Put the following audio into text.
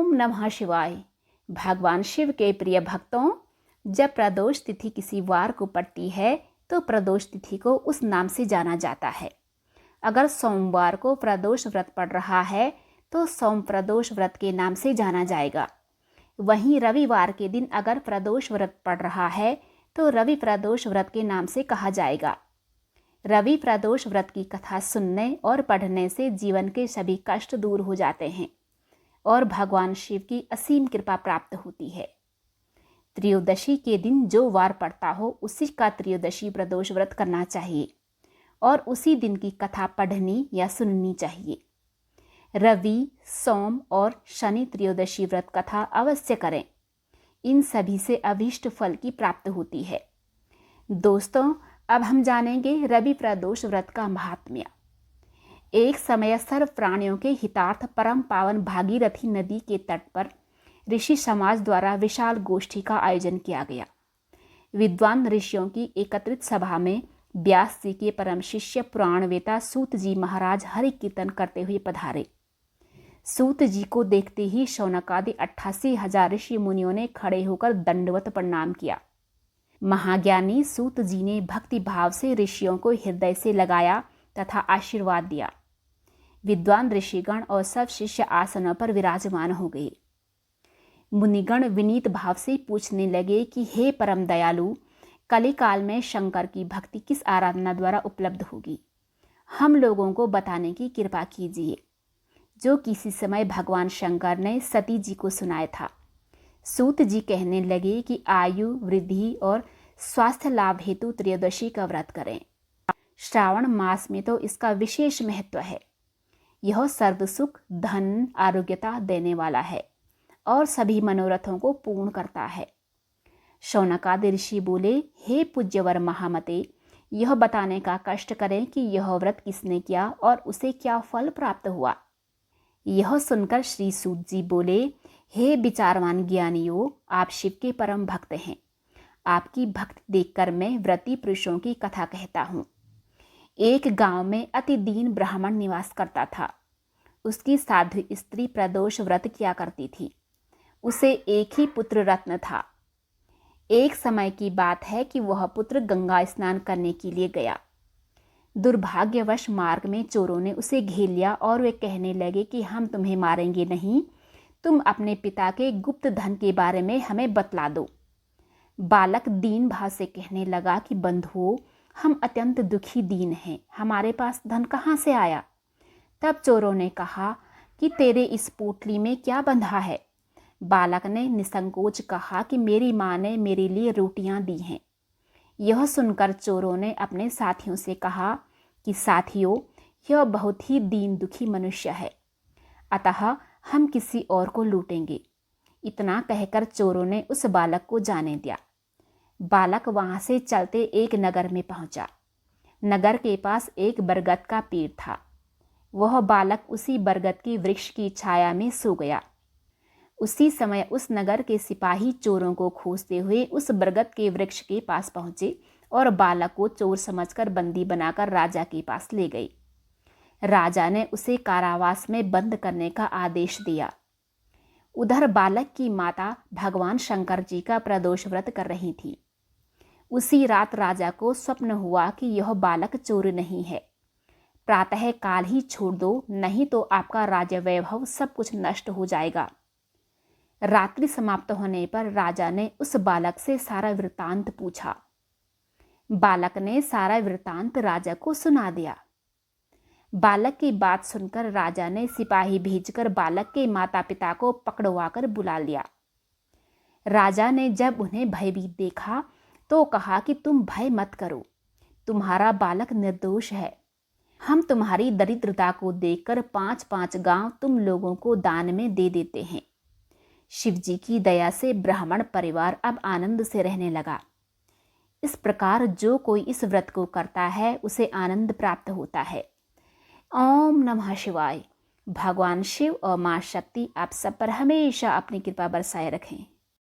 ओम नमः शिवाय। भगवान शिव के प्रिय भक्तों, जब प्रदोष तिथि किसी वार को पड़ती है तो प्रदोष तिथि को उस नाम से जाना जाता है। अगर सोमवार को प्रदोष व्रत पड़ रहा है तो सोम प्रदोष व्रत के नाम से जाना जाएगा। वहीं रविवार के दिन अगर प्रदोष व्रत पड़ रहा है तो रवि प्रदोष व्रत के नाम से कहा जाएगा। रवि प्रदोष व्रत की कथा सुनने और पढ़ने से जीवन के सभी कष्ट दूर हो जाते हैं और भगवान शिव की असीम कृपा प्राप्त होती है। त्रयोदशी के दिन जो वार पड़ता हो उसी का त्रयोदशी प्रदोष व्रत करना चाहिए और उसी दिन की कथा पढ़नी या सुननी चाहिए। रवि, सोम और शनि त्रयोदशी व्रत कथा अवश्य करें। इन सभी से अभीष्ट फल की प्राप्ति होती है। दोस्तों, अब हम जानेंगे रवि प्रदोष व्रत का महात्म्य। एक समय सर्व प्राणियों के हितार्थ परम पावन भागीरथी नदी के तट पर ऋषि समाज द्वारा विशाल गोष्ठी का आयोजन किया गया। विद्वान ऋषियों की एकत्रित सभा में व्यास जी के परम शिष्य पुराणवेता सूत जी महाराज हरि कीर्तन करते हुए पधारे। सूत जी को देखते ही शौनकादि 88,000 ऋषि मुनियों ने खड़े होकर दंडवत प्रणाम किया। महाज्ञानी सूत जी ने भक्ति भाव से ऋषियों को हृदय से लगाया तथा आशीर्वाद दिया। विद्वान ऋषिगण और सब शिष्य आसनों पर विराजमान हो गए। मुनिगण विनीत भाव से पूछने लगे कि हे परम दयालु, कलिकाल में शंकर की भक्ति किस आराधना द्वारा उपलब्ध होगी? हम लोगों को बताने की कृपा कीजिए, जो किसी समय भगवान शंकर ने सती जी को सुनाया था। सूत जी कहने लगे कि आयु वृद्धि और स्वास्थ्य लाभ हेतु त्रयोदशी का व्रत करें। श्रावण मास में तो इसका विशेष महत्व है। यह सर्व सुख, धन, आरोग्यता देने वाला है और सभी मनोरथों को पूर्ण करता है। शौनकादि ऋषि बोले, हे पूज्यवर महामते, यह बताने का कष्ट करें कि यह व्रत किसने किया और उसे क्या फल प्राप्त हुआ। यह सुनकर श्री सूत जी बोले, हे विचारवान ज्ञानियों, आप शिव के परम भक्त हैं। आपकी भक्ति देखकर मैं व्रती पुरुषों की कथा कहता हूँ। एक गांव में अति दीन ब्राह्मण निवास करता था। उसकी साधु स्त्री प्रदोष व्रत किया करती थी। उसे एक ही पुत्र रत्न था। एक समय की बात है कि वह पुत्र गंगा स्नान करने के लिए गया। दुर्भाग्यवश मार्ग में चोरों ने उसे घेर लिया और वे कहने लगे कि हम तुम्हें मारेंगे नहीं, तुम अपने पिता के गुप्त धन के बारे में हमें बतला दो। बालक दीन भाव से कहने लगा कि बंधुओं, हम अत्यंत दुखी दीन हैं, हमारे पास धन कहाँ से आया? तब चोरों ने कहा कि तेरे इस पोटली में क्या बंधा है? बालक ने निसंकोच कहा कि मेरी माँ ने मेरे लिए रोटियां दी हैं। यह सुनकर चोरों ने अपने साथियों से कहा कि साथियों, यह बहुत ही दीन दुखी मनुष्य है, अतः हम किसी और को लूटेंगे। इतना कहकर चोरों ने उस बालक को जाने दिया। बालक वहां से चलते एक नगर में पहुंचा। नगर के पास एक बरगद का पेड़ था। वह बालक उसी बरगद की वृक्ष की छाया में सो गया। उसी समय उस नगर के सिपाही चोरों को खोजते हुए उस बरगद के वृक्ष के पास पहुंचे और बालक को चोर समझकर बंदी बनाकर राजा के पास ले गए। राजा ने उसे कारावास में बंद करने का आदेश दिया। उधर बालक की माता भगवान शंकर जी का प्रदोष व्रत कर रही थी। उसी रात राजा को स्वप्न हुआ कि यह बालक चोर नहीं है। प्रातः काल ही छोड़ दो, नहीं तो आपका राज्य वैभव सब कुछ नष्ट हो जाएगा। रात्रि समाप्त होने पर राजा ने उस बालक से सारा वृत्तांत पूछा। बालक ने सारा वृत्तांत राजा को सुना दिया। बालक की बात सुनकर राजा ने सिपाही भेजकर बालक के माता पिता को पकड़वाकर बुला लिया। राजा ने जब उन्हें भयभीत देखा तो कहा कि तुम भय मत करो, तुम्हारा बालक निर्दोष है। हम तुम्हारी दरिद्रता को देखकर 5-5 गांव तुम लोगों को दान में दे देते हैं। शिव जी की दया से ब्राह्मण परिवार अब आनंद से रहने लगा। इस प्रकार जो कोई इस व्रत को करता है उसे आनंद प्राप्त होता है। ओम नमः शिवाय। भगवान शिव और मां शक्ति आप सब पर हमेशा अपनी कृपा बरसाए रखें।